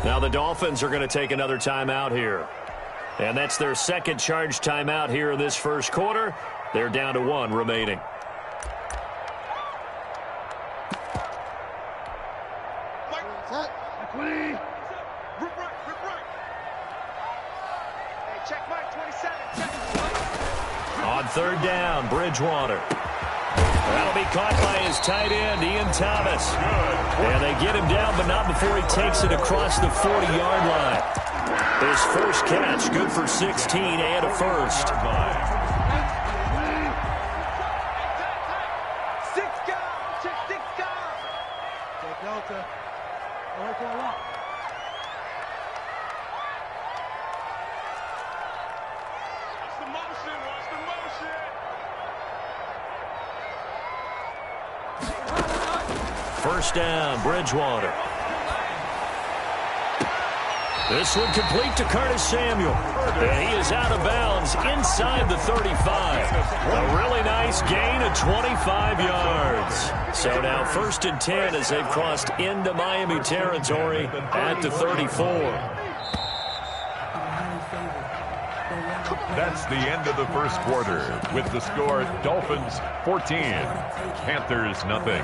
Now the Dolphins are going to take another timeout here. And that's their second charge timeout here in this first quarter. They're down to 1 remaining. On third down, Bridgewater. That'll be caught by his tight end, Ian Thomas. And they get him down, but not before he takes it across the 40-yard line. His first catch, good for 16 and a first. First down, Bridgewater. This one complete to Curtis Samuel. And he is out of bounds inside the 35. A really nice gain of 25 yards. So now 1st and 10 as they've crossed into Miami territory at the 34. That's the end of the first quarter with the score Dolphins 14, Panthers nothing.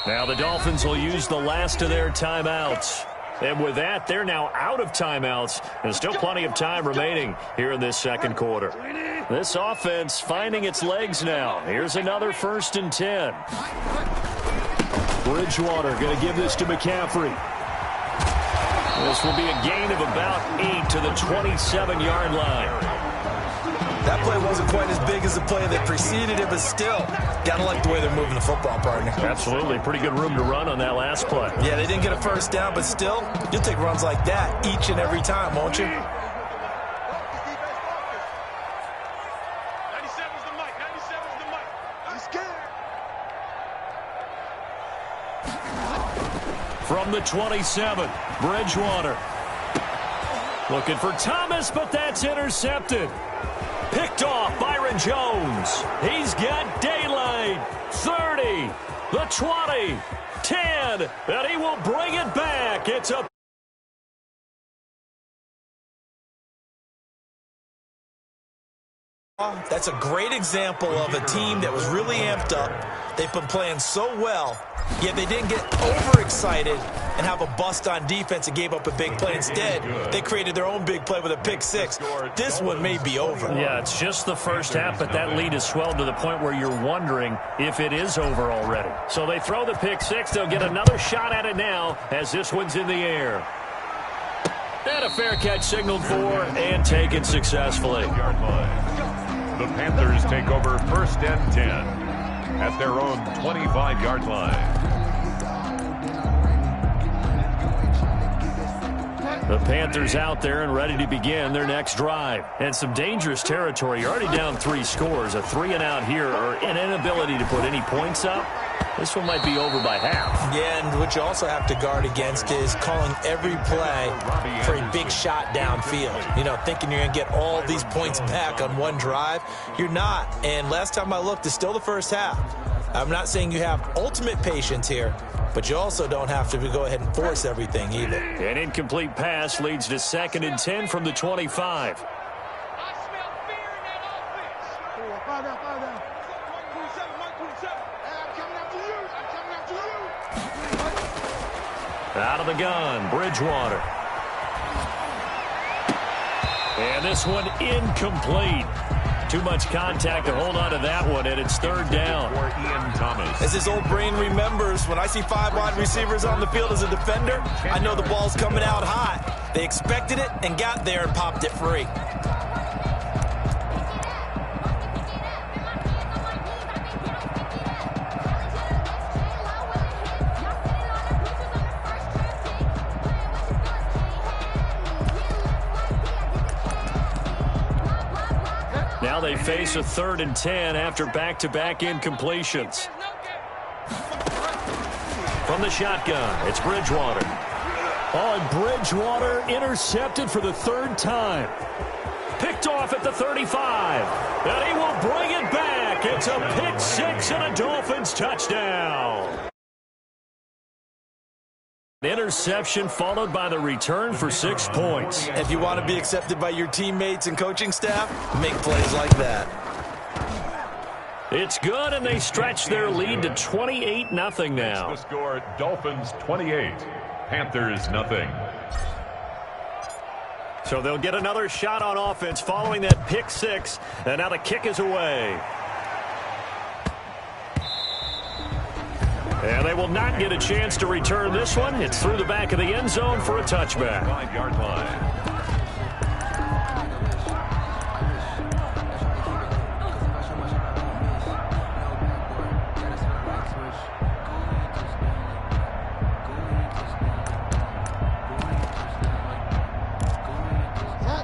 Now the Dolphins will use the last of their timeouts. And with that, they're now out of timeouts. And still plenty of time remaining here in this second quarter. This offense finding its legs now. Here's another 1st and 10. Bridgewater going to give this to McCaffrey. This will be a gain of about 8 to the 27-yard line. That play wasn't quite as big as the play that preceded it, but still, gotta like the way they're moving the football, partner. Absolutely. Pretty good room to run on that last play. Yeah, they didn't get a first down, but still, you'll take runs like that each and every time, won't you? 97's the mic. 97's the mic. I'm scared. From the 27, Bridgewater. Looking for Thomas, but that's intercepted. Picked off Byron Jones. He's got daylight. 30, the 20, 10, and he will bring it back. It's a That's a great example of a team that was really amped up. They've been playing so well, yet they didn't get overexcited and have a bust on defense and gave up a big play. Instead, they created their own big play with a pick six. This one may be over. Yeah, it's just the first half, but that lead has swelled to the point where you're wondering if it is over already. So they throw the pick six. They'll get another shot at it now as this one's in the air. And a fair catch signaled for and taken successfully. The Panthers take over 1st and 10 at their own 25-yard line. The Panthers out there and ready to begin their next drive. And some dangerous territory. You're already down 3 scores. A 3-and-out here or an inability to put any points up. This one might be over by half. Yeah, and what you also have to guard against is calling every play for a big shot downfield. You know, thinking you're going to get all these points back on one drive. You're not. And last time I looked, it's still the first half. I'm not saying you have ultimate patience here, but you also don't have to go ahead and force everything either. An incomplete pass leads to 2nd and 10 from the 25. Out of the gun, Bridgewater. And this one incomplete. Too much contact to hold on to that one, and it's 3rd down. For Ian Thomas. As his old brain remembers, when I see 5 wide receivers on the field as a defender, I know the ball's coming out hot. They expected it and got there and popped it free. Now they face a 3rd and 10 after back-to-back incompletions. From the shotgun, it's Bridgewater. Oh, and Bridgewater intercepted for the 3rd time. Picked off at the 35. And he will bring it back back. It's a pick six and a Dolphins touchdown. Interception followed by the return for 6 points. If you want to be accepted by your teammates and coaching staff, make plays like that. It's good, and they stretch their lead to 28-0 now. The score, Dolphins 28, Panthers nothing. So they'll get another shot on offense following that pick six, and now the kick is away. And they will not get a chance to return this one. It's through the back of the end zone for a touchback. 5-yard line.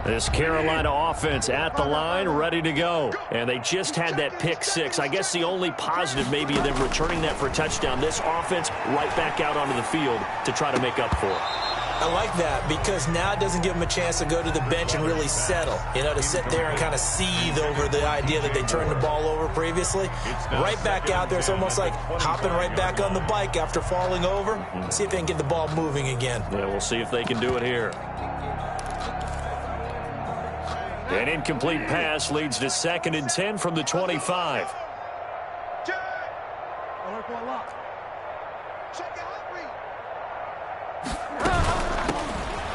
This Carolina offense at the line, ready to go. And they just had that pick six. I guess the only positive maybe in them returning that for a touchdown. This offense right back out onto the field to try to make up for it. I like that because now it doesn't give them a chance to go to the bench and really settle. You know, to sit there and kind of seethe over the idea that they turned the ball over previously. Right back out there. It's almost like hopping right back on the bike after falling over. See if they can get the ball moving again. Yeah, we'll see if they can do it here. An incomplete pass leads to 2nd and 10 from the 25.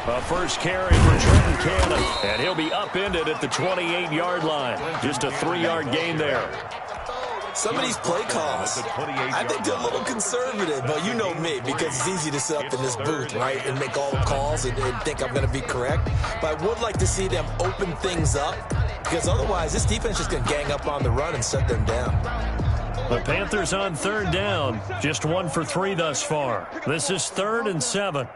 A first carry for Trenton Cannon, and he'll be upended at the 28-yard line. Just a 3-yard gain there. Some of these play calls, I think they're a little conservative, but you know me, because it's easy to sit up in this booth, right, and make all the calls and think I'm going to be correct. But I would like to see them open things up, because otherwise this defense is going to gang up on the run and shut them down. The Panthers on 3rd down, just 1 for 3 thus far. This is 3rd and 7.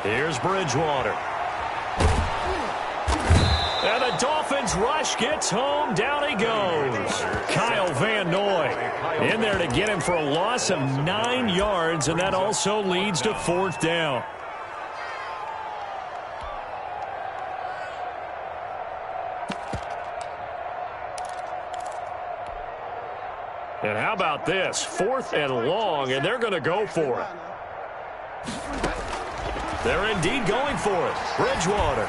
Here's Bridgewater. And the Dolphins rush gets home. Down he goes. Kyle Van Noy in there to get him for a loss of 9 yards, and that also leads to 4th down. And how about this? 4th and long, and they're going to go for it. They're indeed going for it. Bridgewater.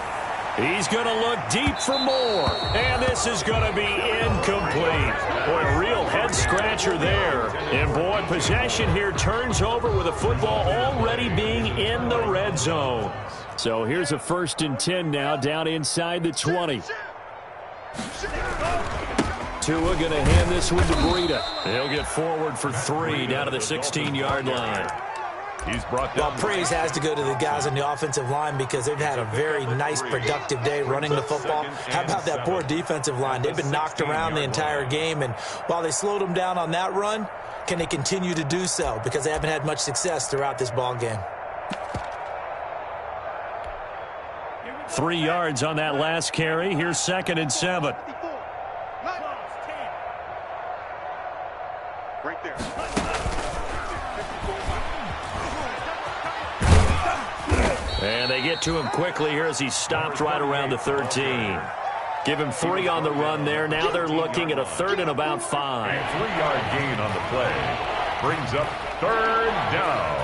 He's going to look deep for more. And this is going to be incomplete. Boy, a real head-scratcher there. And, boy, possession here turns over with a football already being in the red zone. So here's a 1st and 10 now down inside the 20. Tua going to hand this one to Breida. He'll get forward for 3 down to the 16-yard line. He's brought down. Well, praise has to go to the guys on the offensive line because they've had a very nice, productive day running the football. How about that poor defensive line? They've been knocked around the entire game, and while they slowed them down on that run, can they continue to do so? Because they haven't had much success throughout this ball game. 3 yards on that last carry. Here's 2nd and 7. Right there. And they get to him quickly here as he stopped right around the 13. Give him 3 on the run there. Now they're looking at a 3rd and about 5. 3-yard gain on the play. Brings up 3rd down.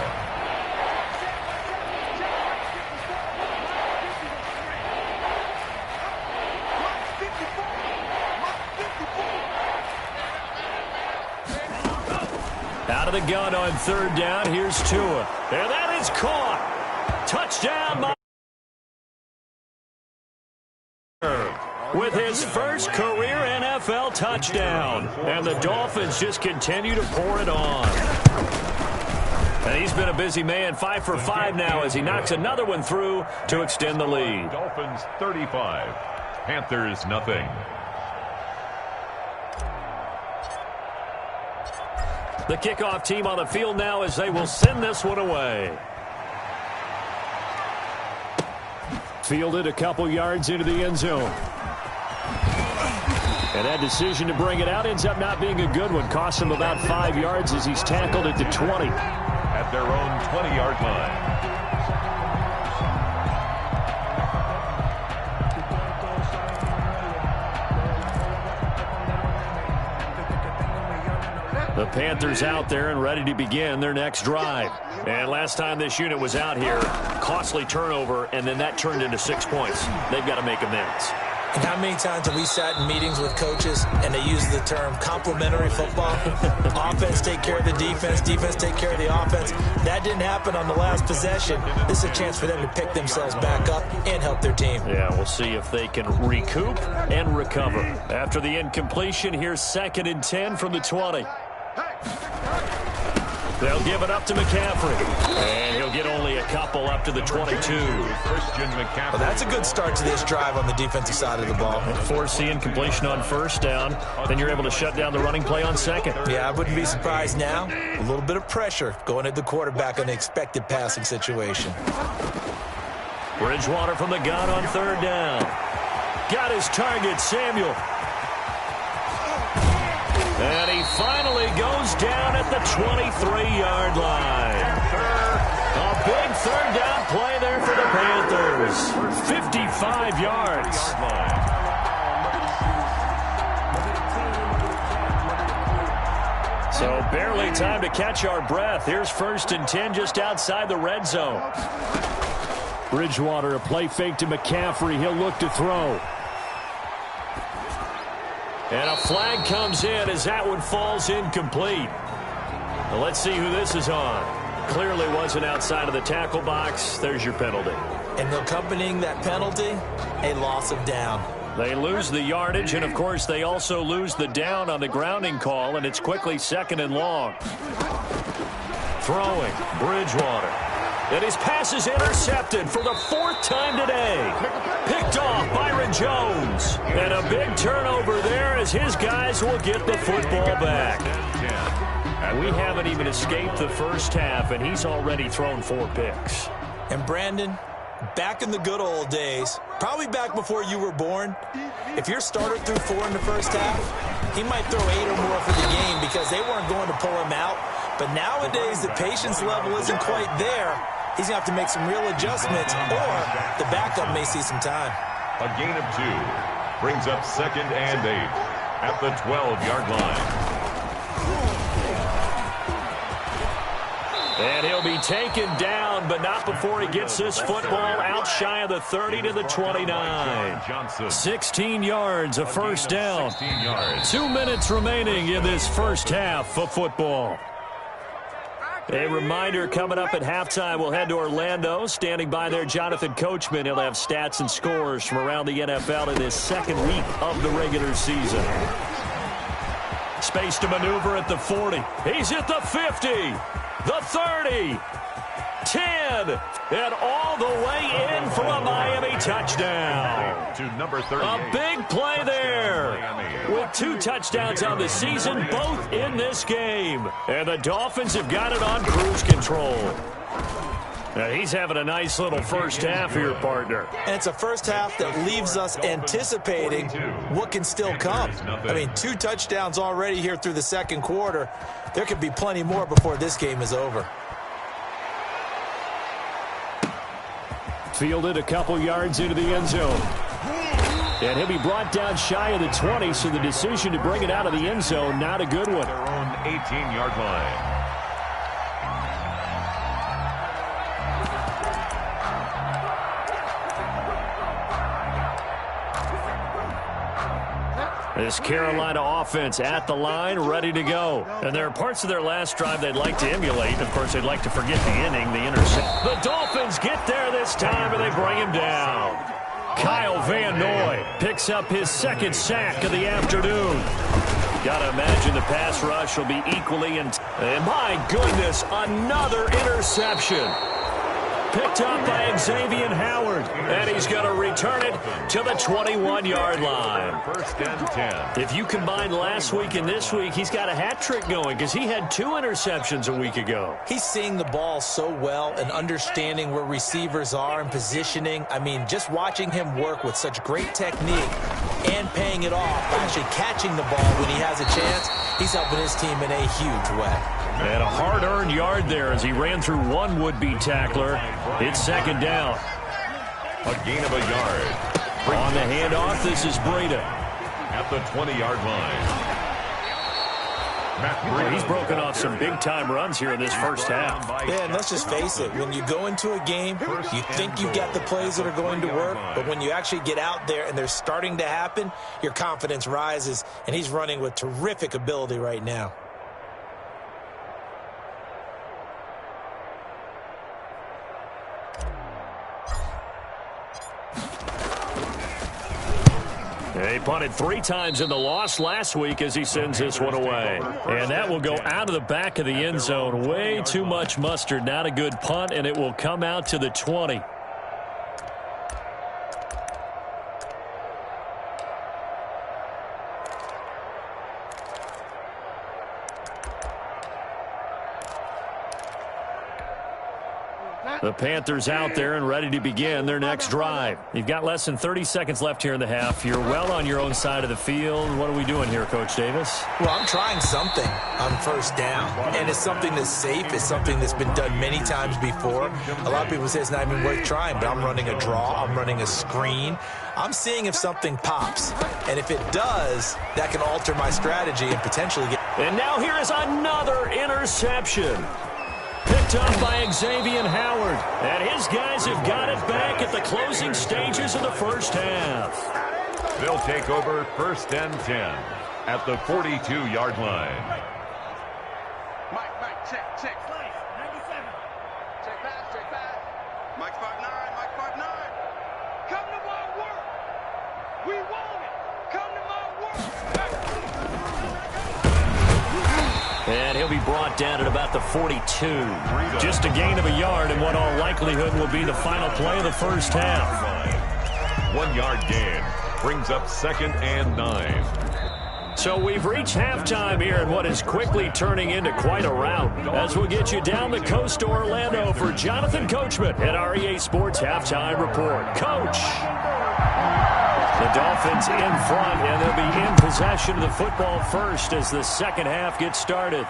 Out of the gun on 3rd down. Here's Tua. And that is caught. Touchdown by with his first career NFL touchdown. And the Dolphins just continue to pour it on. And he's been a busy man, 5 for 5 now as he knocks another one through to extend the lead. Dolphins 35, Panthers nothing. The kickoff team on the field now as they will send this one away. Fielded a couple yards into the end zone. And that decision to bring it out ends up not being a good one. Cost him about 5 yards as he's tackled at the 20. At their own 20-yard line. The Panthers out there and ready to begin their next drive. And last time this unit was out here, costly turnover, and then that turned into 6 points. They've got to make amends. And how many times have we sat in meetings with coaches and they use the term complementary football? Offense take care of the defense, defense take care of the offense. That didn't happen on the last possession. This is a chance for them to pick themselves back up and help their team. Yeah, we'll see if they can recoup and recover. After the incompletion, here's 2nd and 10 from the 20. They'll give it up to McCaffrey. And he'll get only a couple up to the 22. Christian McCaffrey. Well, that's a good start to this drive on the defensive side of the ball. Force the incompletion on 1st down. Then you're able to shut down the running play on 2nd. Yeah, I wouldn't be surprised now. A little bit of pressure going at the quarterback on the expected passing situation. Bridgewater from the gun on 3rd down. Got his target, Samuel. And he finally goes down at the 23-yard line. A big 3rd down play there for the Panthers. 55 yards. So barely time to catch our breath. Here's 1st and 10 just outside the red zone. Bridgewater, a play fake to McCaffrey. He'll look to throw. And a flag comes in as that one falls incomplete. Well, let's see who this is on. Clearly wasn't outside of the tackle box. There's your penalty. And accompanying that penalty, a loss of down. They lose the yardage, and, of course, they also lose the down on the grounding call, and it's quickly 2nd and long. Throwing, Bridgewater. And his pass is intercepted for the 4th time today. Picked off Byron Jones. And a big turnover there as his guys will get the football back. And we haven't even escaped the first half, and he's already thrown 4 picks. And Brandon, back in the good old days, probably back before you were born, if your starter threw 4 in the first half, he might throw 8 or more for the game because they weren't going to pull him out. But nowadays, the patience level isn't quite there. He's going to have to make some real adjustments, or the backup may see some time. A gain of 2 brings up 2nd and 8 at the 12-yard line. And he'll be taken down, but not before he gets this football out shy of the 30 to the 29. 16 yards, a 1st down. 2 minutes remaining in this first half of football. A reminder, coming up at halftime, we'll head to Orlando. Standing by there, Jonathan Coachman. He'll have stats and scores from around the NFL in this 2nd week of the regular season. Space to maneuver at the 40. He's at the 50, the 30, 10, and all the way in for a Miami touchdown. To number 38. A big play there. With 2 touchdowns on the season, both in this game. And the Dolphins have got it on cruise control. Now he's having a nice little first half here, partner. And it's a first half that leaves us anticipating what can still come. I mean, 2 touchdowns already here through the 2nd quarter. There could be plenty more before this game is over. Fielded a couple yards into the end zone. And he'll be brought down shy of the 20, so the decision to bring it out of the end zone, not a good one. Their own 18-yard line. This Carolina offense at the line, ready to go. And there are parts of their last drive they'd like to emulate. Of course, they'd like to forget the inning, the intercept. The Dolphins get there this time, and they bring him down. Kyle Van Noy picks up his 2nd sack of the afternoon. Got to imagine the pass rush will be equally intense. And my goodness, another interception. Picked up by Xavier Howard. And he's going to return it to the 21-yard line. 1st and 10. If you combine last week and this week, he's got a hat trick going because he had 2 interceptions a week ago. He's seeing the ball so well and understanding where receivers are and positioning. I mean, just watching him work with such great technique and paying it off by actually catching the ball when he has a chance, he's helping his team in a huge way. And a hard-earned yard there as he ran through one would-be tackler. It's 2nd down. A gain of a yard. On the handoff, this is Breida. At the 20-yard line. He's broken off some big-time runs here in this first half. Yeah, and let's just face it. When you go into a game, you think you've got the plays that are going to work, but when you actually get out there and they're starting to happen, your confidence rises, and he's running with terrific ability right now. He punted 3 times in the loss last week as he sends this one away. And that will go out of the back of the end zone. Way too much mustard. Not a good punt, and it will come out to the 20. The Panthers out there and ready to begin their next drive. You've got less than 30 seconds left here in the half. You're well on your own side of the field. What are we doing here, Coach Davis? Well, I'm trying something on first down, and it's something that's safe. It's something that's been done many times before. A lot of people say it's not even worth trying, but I'm running a draw. I'm running a screen. I'm seeing if something pops, and if it does, that can alter my strategy and potentially get... And now here is another interception. Picked up by Xavier Howard. And his guys have got it back at the closing stages of the first half. They'll take over first and 10 at the 42-yard line. Mike, check. 97. Check back. Mike's 5'9", Mike's 5'9". Come to my work. We want it. Come to my work. And he'll be brought down at about the 42. Just a gain of a yard in what all likelihood will be the final play of the first half. 1 yard gain brings up 2nd and 9. So we've reached halftime here in what is quickly turning into quite a rout. As we'll get you down the coast to Orlando for Jonathan Coachman at our EA Sports Halftime Report. Coach! The Dolphins in front, and they'll be in possession of the football first as the second half gets started.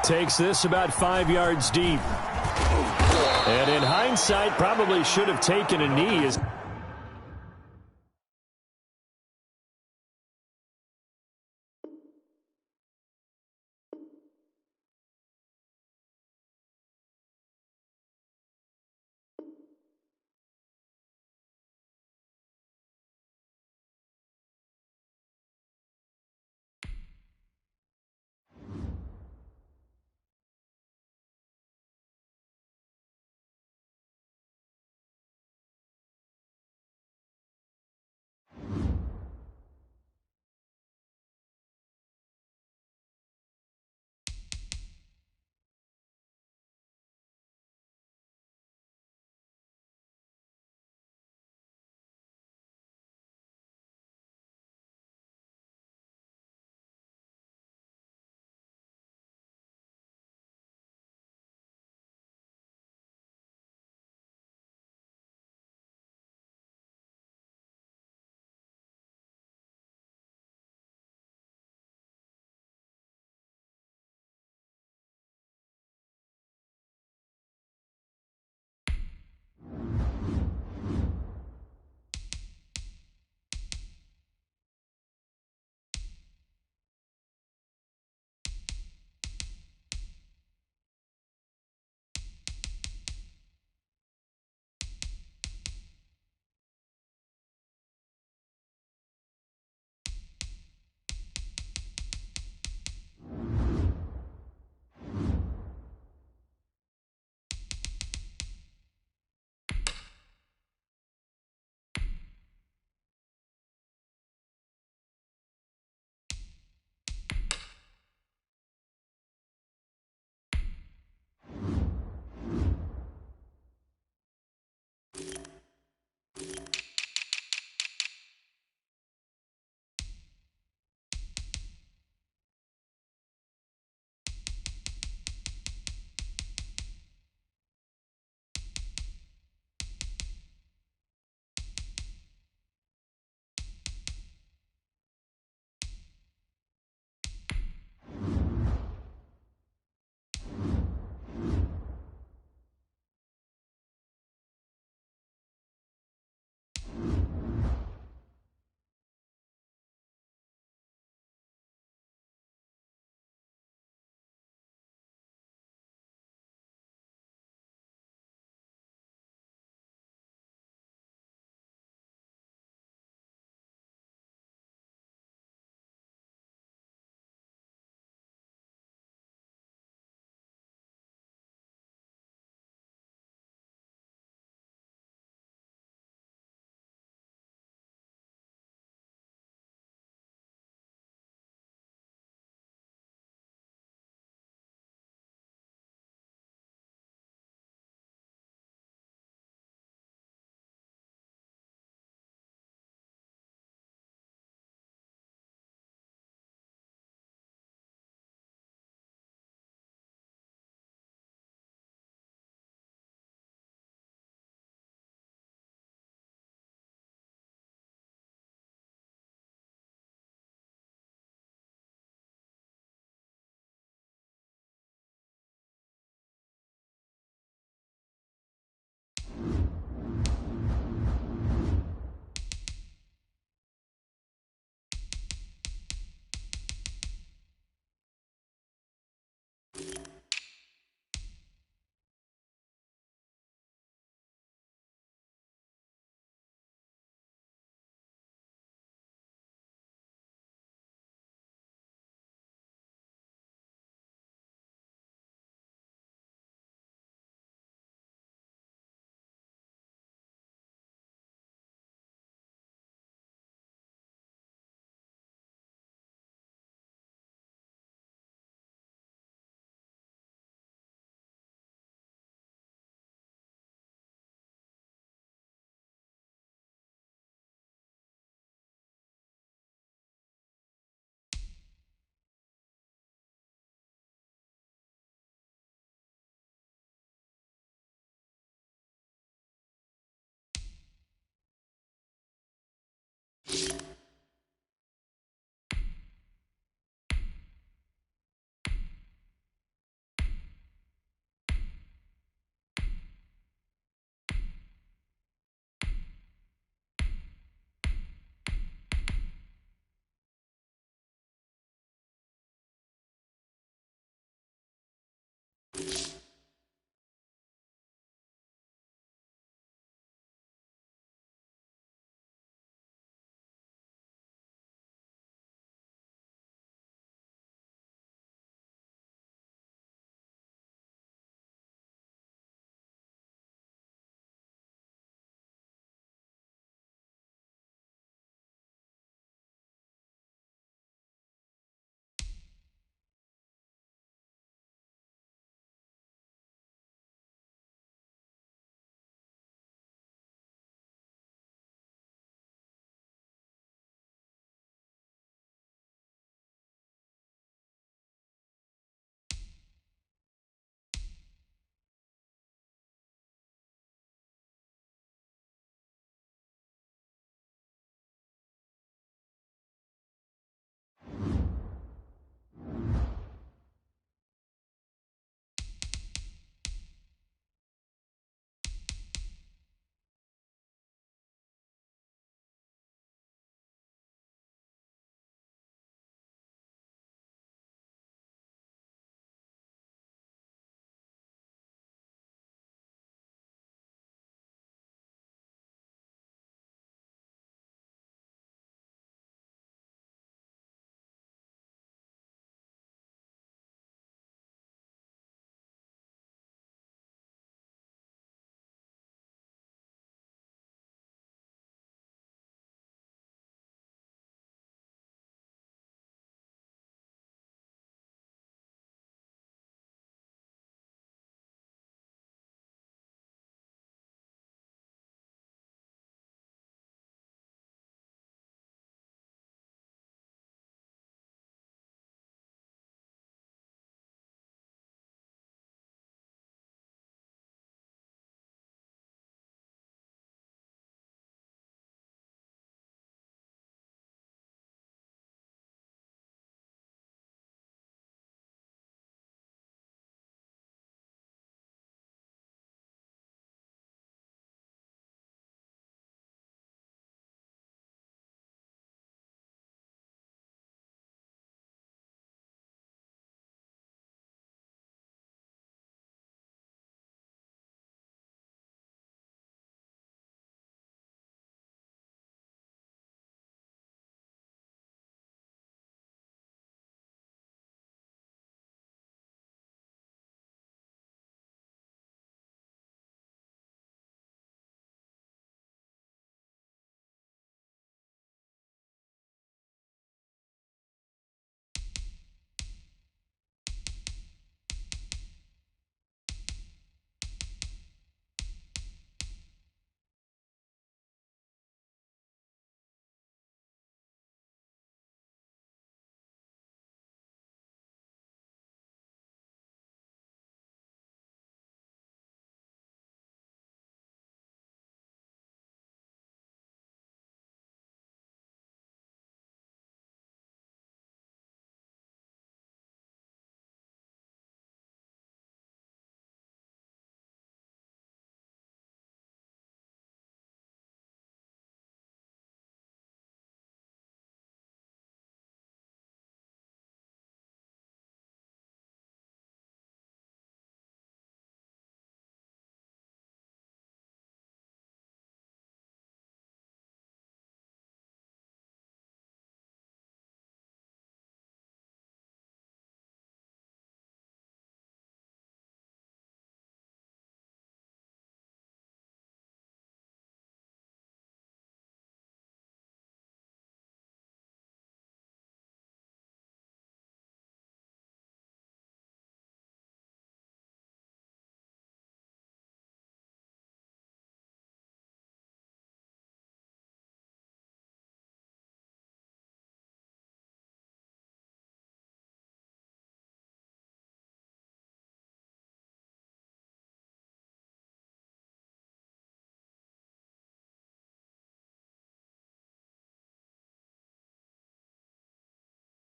Takes this about 5 yards deep. And in hindsight, probably should have taken a knee.